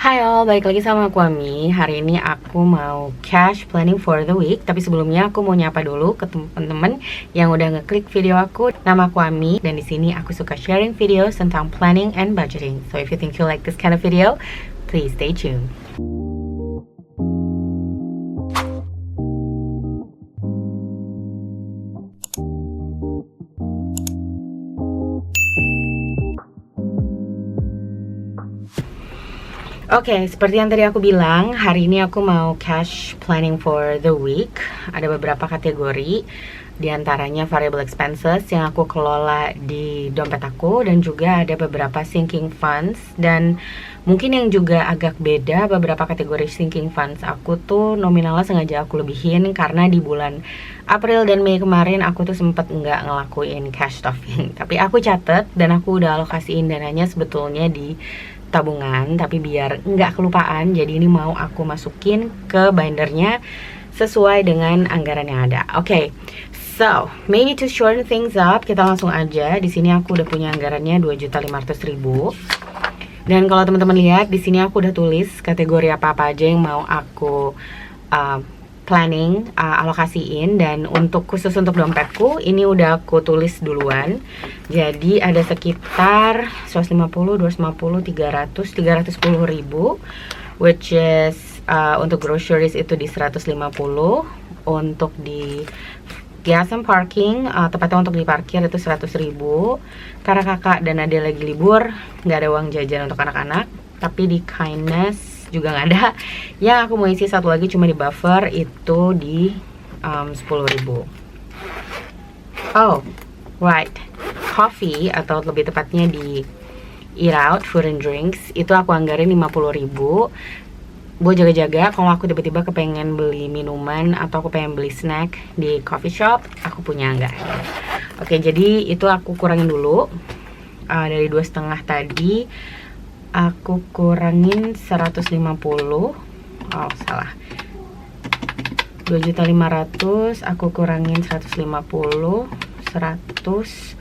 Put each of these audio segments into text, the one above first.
Hai all, balik lagi sama aku Ami. Hari ini aku mau cash planning for the week. Tapi sebelumnya aku mau nyapa dulu ke teman-teman yang udah ngeklik video aku. Nama aku Ami dan di sini aku suka sharing video tentang planning and budgeting. So if you think you like this kind of video, please stay tuned. Oke, seperti yang tadi aku bilang, hari ini aku mau cash planning for the week. Ada beberapa kategori, diantaranya variable expenses yang aku kelola di dompet aku, dan juga ada beberapa sinking funds. Dan mungkin yang juga agak beda, beberapa kategori sinking funds aku tuh nominalnya sengaja aku lebihin karena di bulan April dan Mei kemarin aku tuh sempet nggak ngelakuin cash stuffing. Tapi aku catet dan aku udah alokasiin dananya sebetulnya di tabungan, tapi biar nggak kelupaan, jadi ini mau aku masukin ke bindernya sesuai dengan anggaran yang ada. Oke, so maybe to shorten things up, kita langsung aja. Di sini aku udah punya anggarannya 2.500.000. Dan kalau teman-teman lihat di sini aku udah tulis kategori apa-apa aja yang mau aku planning, alokasiin. Dan khusus untuk dompetku ini udah aku tulis duluan. Jadi ada sekitar 150, 250, 300, 310 ribu, which is untuk groceries itu di 150, untuk di gas and parking, tepatnya untuk di parkir itu 100 ribu. Karena kakak dan ada lagi libur, nggak ada uang jajan untuk anak-anak. Tapi di kindness juga nggak ada. Yang aku mau isi satu lagi cuma di buffer itu di 10 ribu. Oh, right. Coffee, atau lebih tepatnya di eat out, food and drinks, itu aku anggarin 50 ribu. Gue jaga-jaga kalau aku tiba-tiba kepengen beli minuman atau aku pengen beli snack di coffee shop, aku punya anggaran. Oke, jadi itu aku kurangin dulu. Dari 2,5 tadi aku kurangin 150. Oh, salah. 2.500.000 aku kurangin 150, 100,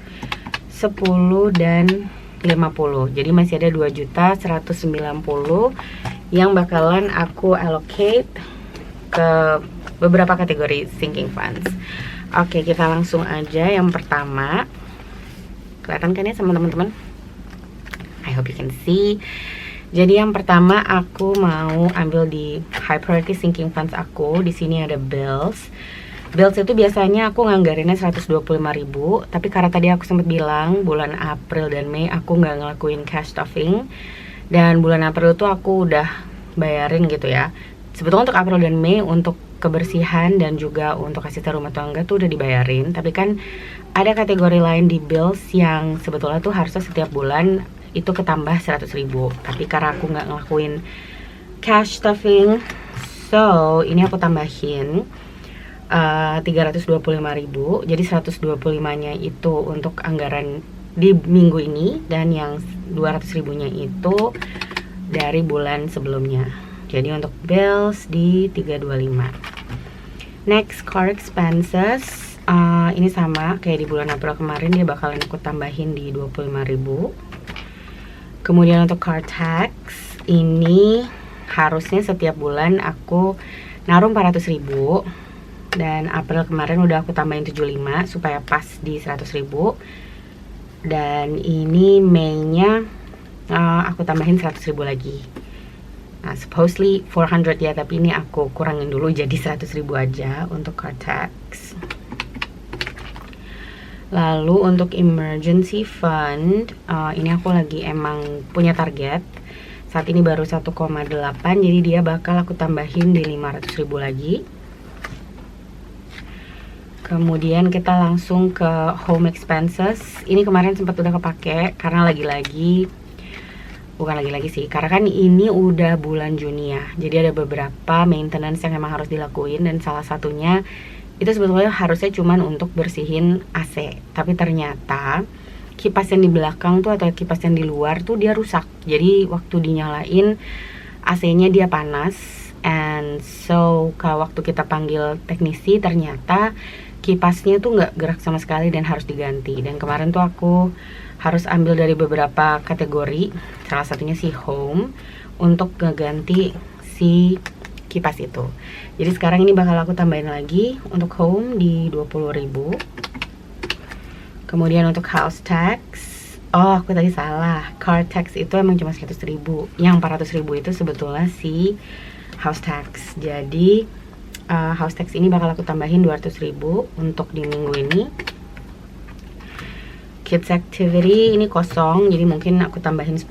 10 dan 50. Jadi masih ada 2.190 yang bakalan aku allocate ke beberapa kategori sinking funds. Oke, kita langsung aja. Yang pertama, kelihatan kan ya sama teman-teman? I hope you can see. Jadi yang pertama aku mau ambil di high priority sinking funds aku. Di sini ada bills. Bills itu biasanya aku nganggarinnya 125 ribu. Tapi karena tadi aku sempat bilang bulan April dan Mei aku nggak ngelakuin cash stuffing. Dan bulan April tuh aku udah bayarin gitu ya. Sebetulnya untuk April dan Mei untuk kebersihan dan juga untuk asisten rumah tangga tuh udah dibayarin. Tapi kan ada kategori lain di bills yang sebetulnya tuh harusnya setiap bulan itu ketambah 100 ribu. Tapi karena aku nggak ngelakuin cash stuffing, so ini aku tambahin 325 ribu. Jadi 125 nya itu untuk anggaran di minggu ini, dan yang 200 ribunya itu dari bulan sebelumnya. Jadi untuk bills di 325. Next, car expenses. Ini sama kayak di bulan April kemarin, dia bakalan aku tambahin di 25 ribu. Kemudian untuk car tax, ini harusnya setiap bulan aku naruh 400 ribu. Dan April kemarin udah aku tambahin 75 supaya pas di 100 ribu. Dan ini Mei-nya aku tambahin 100 ribu lagi. Nah, supposedly 400 ya, tapi ini aku kurangin dulu jadi 100 ribu aja untuk car tax. Lalu untuk emergency fund, ini aku lagi emang punya target. Saat ini baru 1,8, jadi dia bakal aku tambahin di 500 ribu lagi. Kemudian kita langsung ke home expenses. Ini kemarin sempat udah kepake karena bukan lagi sih, karena kan ini udah bulan Juni ya. Jadi ada beberapa maintenance yang emang harus dilakuin, dan salah satunya itu sebetulnya harusnya cuman untuk bersihin AC. Tapi ternyata kipas yang di belakang tuh atau kipas yang di luar tuh dia rusak. Jadi waktu dinyalain AC-nya dia panas, and so kalau waktu kita panggil teknisi ternyata kipasnya tuh nggak gerak sama sekali dan harus diganti. Dan kemarin tuh aku harus ambil dari beberapa kategori, salah satunya si home, untuk ngeganti si kipas itu. Jadi sekarang ini bakal aku tambahin lagi untuk home di 20.000. Kemudian untuk house tax, oh aku tadi salah, car tax itu emang cuma 100.000. Yang 400.000 itu sebetulnya si house tax. Jadi house tax ini bakal aku tambahin 200.000 untuk di minggu ini. Kids activity ini kosong, jadi mungkin aku tambahin 10.000.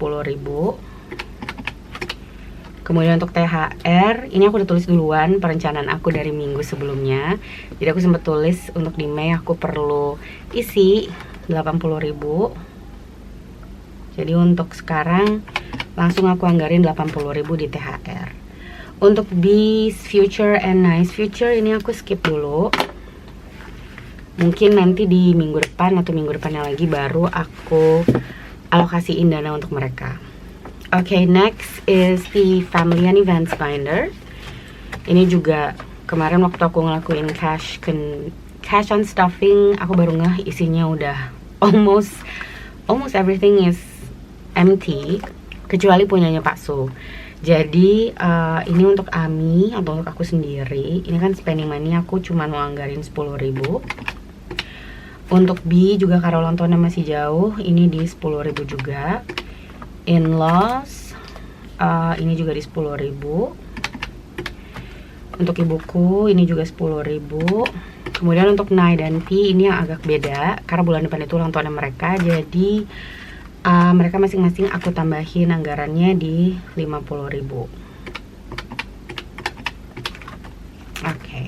Kemudian untuk THR, ini aku udah tulis duluan perencanaan aku dari minggu sebelumnya. Jadi aku sempat tulis untuk di Mei aku perlu isi 80.000. Jadi untuk sekarang langsung aku anggarin 80.000 di THR. Untuk Bees Future and Nice Future ini aku skip dulu. Mungkin nanti di minggu depan atau minggu depannya lagi baru aku alokasiin dana untuk mereka. Okay, next is the Family and Events Binder. Ini juga kemarin waktu aku ngelakuin cash on stuffing, aku baru ngeh isinya udah almost everything is empty kecuali punyanya Pak Su. Jadi ini untuk Ami atau untuk aku sendiri. Ini kan spending money aku cuma mau anggarin 10.000. Untuk B juga karena ulang tahunnya masih jauh, ini di 10.000 juga. In-laws ini juga di 10.000. Untuk ibuku ini juga 10.000. Kemudian untuk Nai dan P ini yang agak beda karena bulan depan itu ulang tahunnya mereka. Jadi mereka masing-masing aku tambahin anggarannya di 50.000. Oke.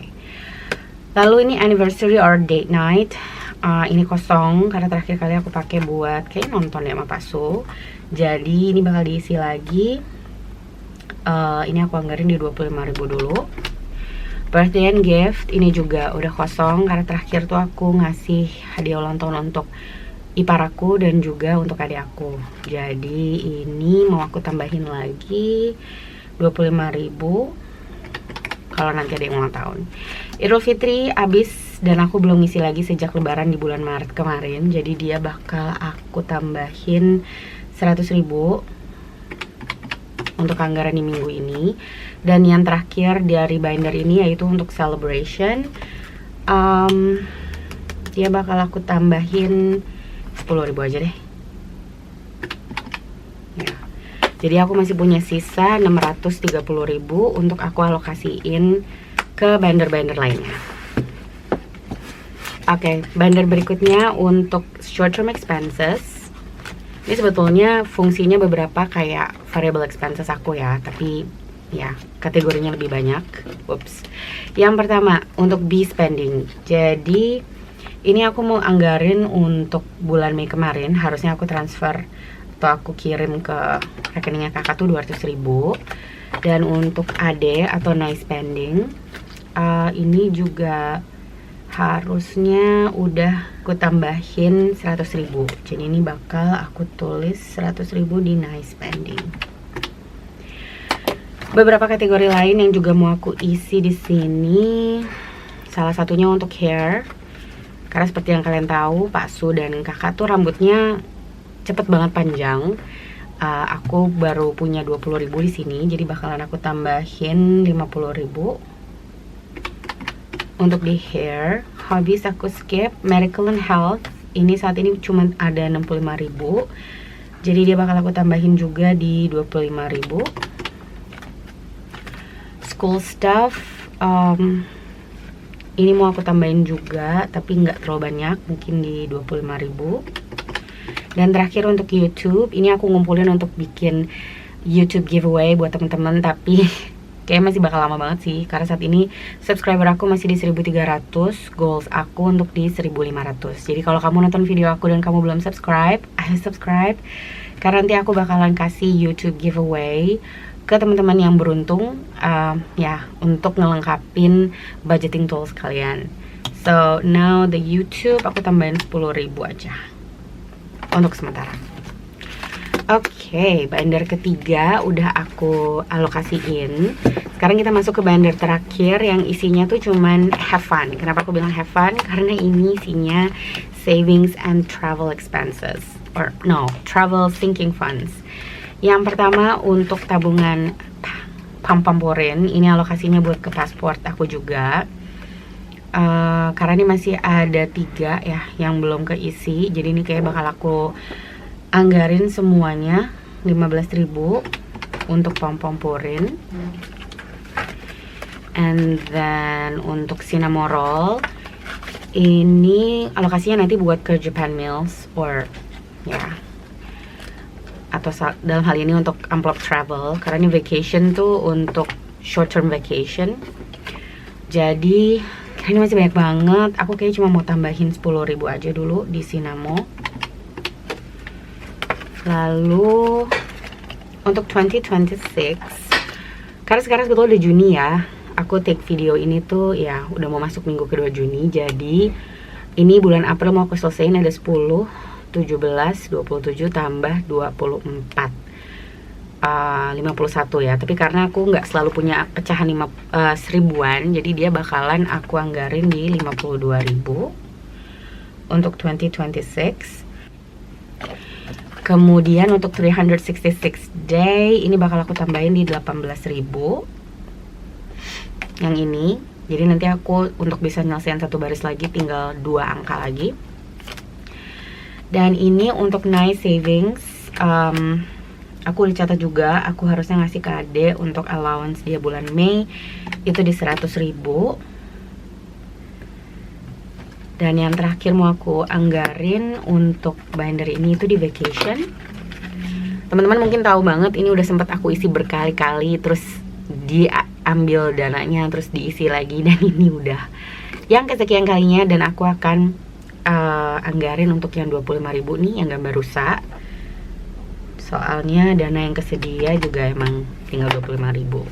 Lalu ini anniversary or date night. Ini kosong karena terakhir kali aku pakai buat kayak nonton ya sama Pak Su. Jadi ini bakal diisi lagi. Ini aku anggarin di 25.000 dulu. Birthday and gift ini juga udah kosong karena terakhir tuh aku ngasih hadiah ulang tahun untuk ipar aku dan juga untuk adik aku. Jadi ini mau aku tambahin lagi 25.000 kalau nanti ada yang ulang tahun. Idul Fitri abis dan aku belum ngisi lagi sejak lebaran di bulan Maret kemarin. Jadi dia bakal aku tambahin 100.000 untuk anggaran di minggu ini. Dan yang terakhir dari binder ini yaitu untuk celebration, dia bakal aku tambahin 10.000 aja deh ya. Jadi aku masih punya sisa 630.000 untuk aku alokasiin ke binder-binder lainnya. Oke, binder berikutnya untuk short term expenses. Ini sebetulnya fungsinya beberapa kayak variable expenses aku ya, tapi ya kategorinya lebih banyak. Ups. Yang pertama untuk B spending. Jadi ini aku mau anggarin untuk bulan Mei kemarin, harusnya aku transfer atau aku kirim ke rekeningnya kakak tuh 200.000. Dan untuk AD atau nice spending, ini juga harusnya udah aku tambahin 100.000. Jadi ini bakal aku tulis 100.000 di nice spending. Beberapa kategori lain yang juga mau aku isi di sini, salah satunya untuk hair. Karena seperti yang kalian tahu, Pak Su dan kakak tuh rambutnya cepet banget panjang. Aku baru punya 20.000 di sini, jadi bakalan aku tambahin 50.000. Untuk di hair, habis aku skip medical and health. Ini saat ini cuma ada 65.000. Jadi dia bakal aku tambahin juga di 25.000. School stuff, ini mau aku tambahin juga, tapi nggak terlalu banyak, mungkin di 25.000. Dan terakhir untuk YouTube, ini aku ngumpulin untuk bikin YouTube giveaway buat teman-teman, tapi kayaknya masih bakal lama banget sih, karena saat ini subscriber aku masih di 1.300, goals aku untuk di 1.500. Jadi kalau kamu nonton video aku dan kamu belum subscribe, ayo subscribe, karena nanti aku bakalan kasih YouTube giveaway ke teman-teman yang beruntung, ya, untuk ngelengkapin budgeting tools kalian. So now the YouTube aku tambahin 10.000 aja untuk sementara. Oke, binder ketiga udah aku alokasiin. Sekarang kita masuk ke binder terakhir yang isinya tuh cuman have fun. Kenapa aku bilang have fun? Karena ini isinya savings and travel expenses, or no, travel sinking funds. Yang pertama untuk tabungan pam-pam-porin, ini alokasinya buat ke pasport aku juga. Karena ini masih ada 3 ya yang belum keisi, jadi ini kayak bakal aku anggarin semuanya 15.000 untuk pom-pom-porin. And then untuk cinnamon roll, ini alokasinya nanti buat ke Japan Meals or ya, atau dalam hal ini untuk amplop travel, karena ini vacation tuh untuk short term vacation. Jadi ini masih banyak banget. Aku kayaknya cuma mau tambahin 10.000 aja dulu di cinnamon. Lalu untuk 2026, karena sekarang sebetulnya udah Juni ya, aku take video ini tuh ya udah mau masuk minggu kedua Juni. Jadi ini bulan April mau aku selesaiin ada 10, 17, 27 tambah 24, 51 ya. Tapi karena aku nggak selalu punya pecahan 1000-an, jadi dia bakalan aku anggarin di 52.000 untuk 2026. Kemudian untuk 366 day, ini bakal aku tambahin di 18.000 yang ini. Jadi nanti aku untuk bisa nyelesain satu baris lagi tinggal 2 angka lagi. Dan ini untuk nice savings, aku dicatat juga aku harusnya ngasih ke Ade untuk allowance dia bulan Mei itu di 100.000. Dan yang terakhir mau aku anggarin untuk binder ini itu di vacation. Teman-teman mungkin tahu banget, ini udah sempat aku isi berkali-kali, terus diambil dananya terus diisi lagi, dan ini udah yang kesekian kalinya. Dan aku akan anggarin untuk yang 25.000 nih, yang gambar rusa. Soalnya dana yang kesedia juga emang tinggal 25.000.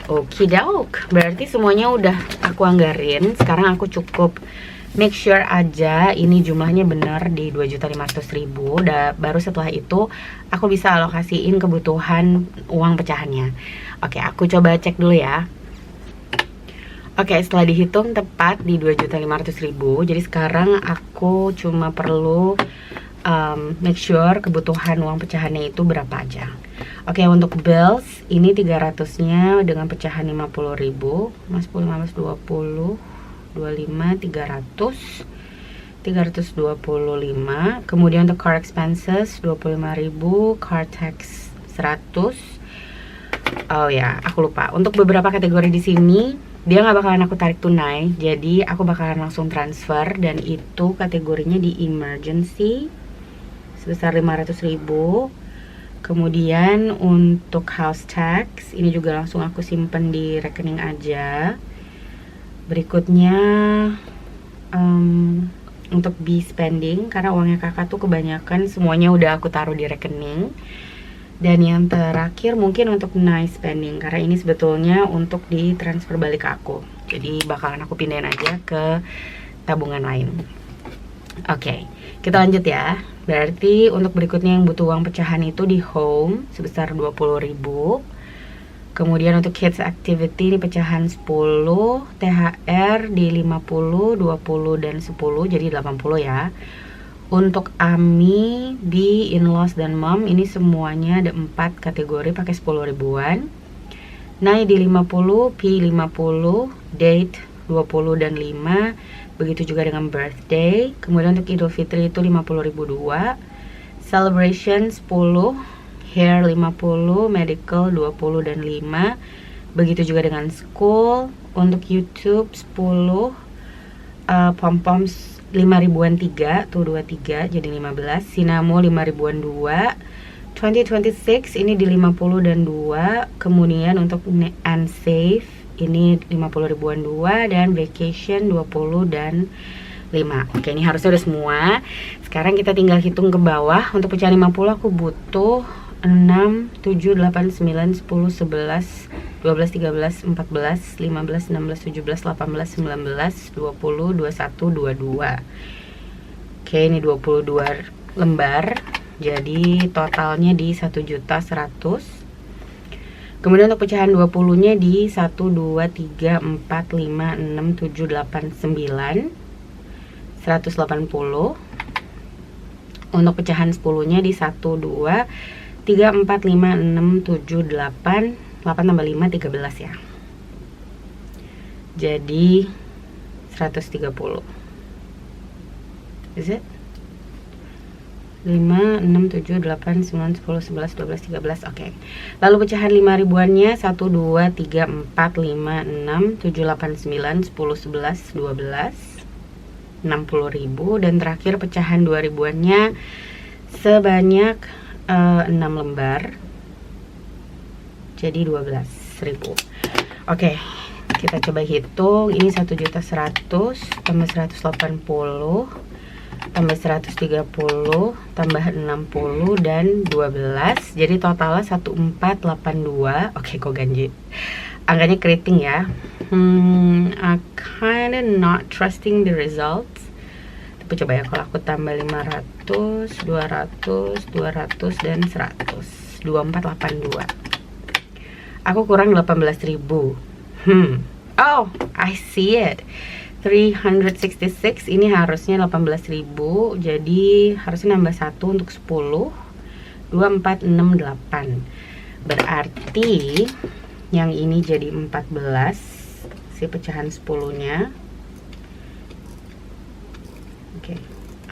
Okidok, berarti semuanya udah aku anggarin. Sekarang aku cukup make sure aja ini jumlahnya benar di 2.500.000. Baru setelah itu aku bisa alokasiin kebutuhan uang pecahannya. Oke, aku coba cek dulu ya. Oke, setelah dihitung tepat di 2.500.000. Jadi sekarang aku cuma perlu make sure kebutuhan uang pecahannya itu berapa aja. Oke, untuk bills ini 300-nya dengan pecahan 50.000, 10, 15, 20, 25, 300, 325. Kemudian untuk car expenses 25.000, car tax 100. Oh ya, aku lupa. Untuk beberapa kategori di sini dia nggak bakalan aku tarik tunai, jadi aku bakalan langsung transfer, dan itu kategorinya di emergency sebesar 500.000. Kemudian untuk house tax ini juga langsung aku simpen di rekening aja. Berikutnya untuk B spending, karena uangnya kakak tuh kebanyakan semuanya udah aku taruh di rekening. Dan yang terakhir mungkin untuk nice spending, karena ini sebetulnya untuk ditransfer balik ke aku, jadi bakalan aku pindahin aja ke tabungan lain. Oke, kita lanjut ya. Berarti untuk berikutnya yang butuh uang pecahan itu di home sebesar 20.000. Kemudian untuk kids activity ini pecahan 10, THR di 50, 20 dan 10, jadi 80 ya. Untuk AMI, B, in-laws dan mom ini semuanya ada 4 kategori pakai 10 ribuan. Nai di 50, P 50, date 20 dan 5. Begitu juga dengan birthday. Kemudian untuk Idul Fitri itu 50.000 2, celebration 10, hair 50, medical 20 dan 5. Begitu juga dengan school. Untuk YouTube 10, pom-poms 5.000-an 3, tuh 23 jadi 15. Sinamo 5.000-an 2. 2026 ini di 50 dan 2. Kemudian untuk unsafe ini 50 ribuan 2, dan vacation 20 dan 5. Oke, ini harusnya udah semua. Sekarang kita tinggal hitung ke bawah. Untuk pecahan 50 aku butuh 6, 7, 8, 9, 10, 11, 12, 13, 14, 15, 16, 17, 18, 19, 20, 21, 22. Oke, ini 22 lembar. Jadi totalnya di 1.100.000. Kemudian untuk pecahan 20-nya di 1, 2, 3, 4, 5, 6, 7, 8, 9, 180. Untuk pecahan 10-nya di 1, 2, 3, 4, 5, 6, 7, 8. 8 tambah 5, 13 ya. Jadi 130. Is it? 5, 6, 7, 8, 9, 10, 11, 12, 13. Oke. Lalu pecahan 5 ribuannya 1, 2, 3, 4, 5, 6, 7, 8, 9, 10, 11, 12, 60.000. Dan terakhir pecahan 2 ribuannya sebanyak 6 lembar. Jadi 12.000. Oke. Kita coba hitung. Ini 1.100.000 tambah 180 tambah 130 tambah 60 dan 12. Jadi totalnya 1482. Oke, kok ganji. Angkanya keriting ya. I kinda not trusting the results. Tapi coba ya, kalau aku tambah 500, 200, 200 dan 100. 2482. Aku kurang 18.000. Oh, I see it. 366 ini harusnya 18.000. Jadi harusnya nambah 1 untuk 10. 2468. Berarti yang ini jadi 14 si pecahan 10-nya. Oke,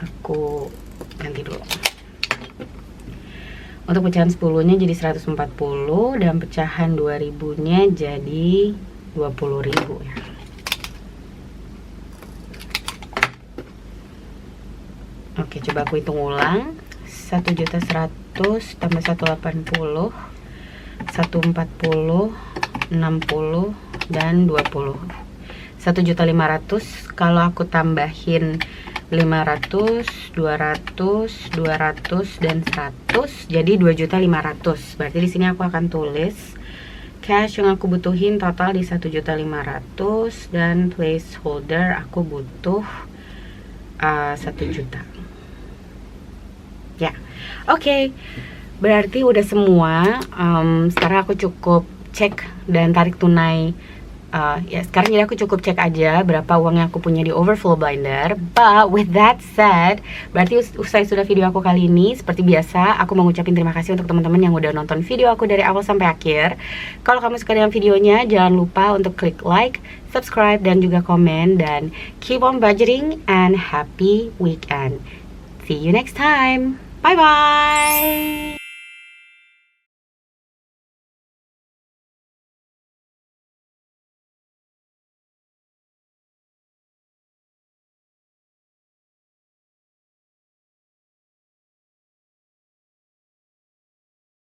aku ganti dulu. Untuk pecahan 10-nya jadi 140 dan pecahan 2000-nya jadi 20.000 ya. Oke, coba aku hitung ulang. 1.100.000 tambah 180, 140, 60 dan 20. 1.500.000 kalau aku tambahin 500, 200, 200 dan 100 jadi 2.500.000. Berarti di sini aku akan tulis cash yang aku butuhin total di 1.500.000 dan placeholder aku butuh 1 juta. Ya, oke. Berarti udah semua. Sekarang aku cukup cek dan tarik tunai. Ya, sekarang jadi aku cukup cek aja berapa uang yang aku punya di overflow binder. But with that said, berarti usai sudah video aku kali ini. Seperti biasa, aku mau ngucapin terima kasih untuk teman-teman yang udah nonton video aku dari awal sampai akhir. Kalau kamu suka dengan videonya, jangan lupa untuk klik like, subscribe, dan juga komen. Dan keep on budgeting and happy weekend. See you next time. Bye-bye.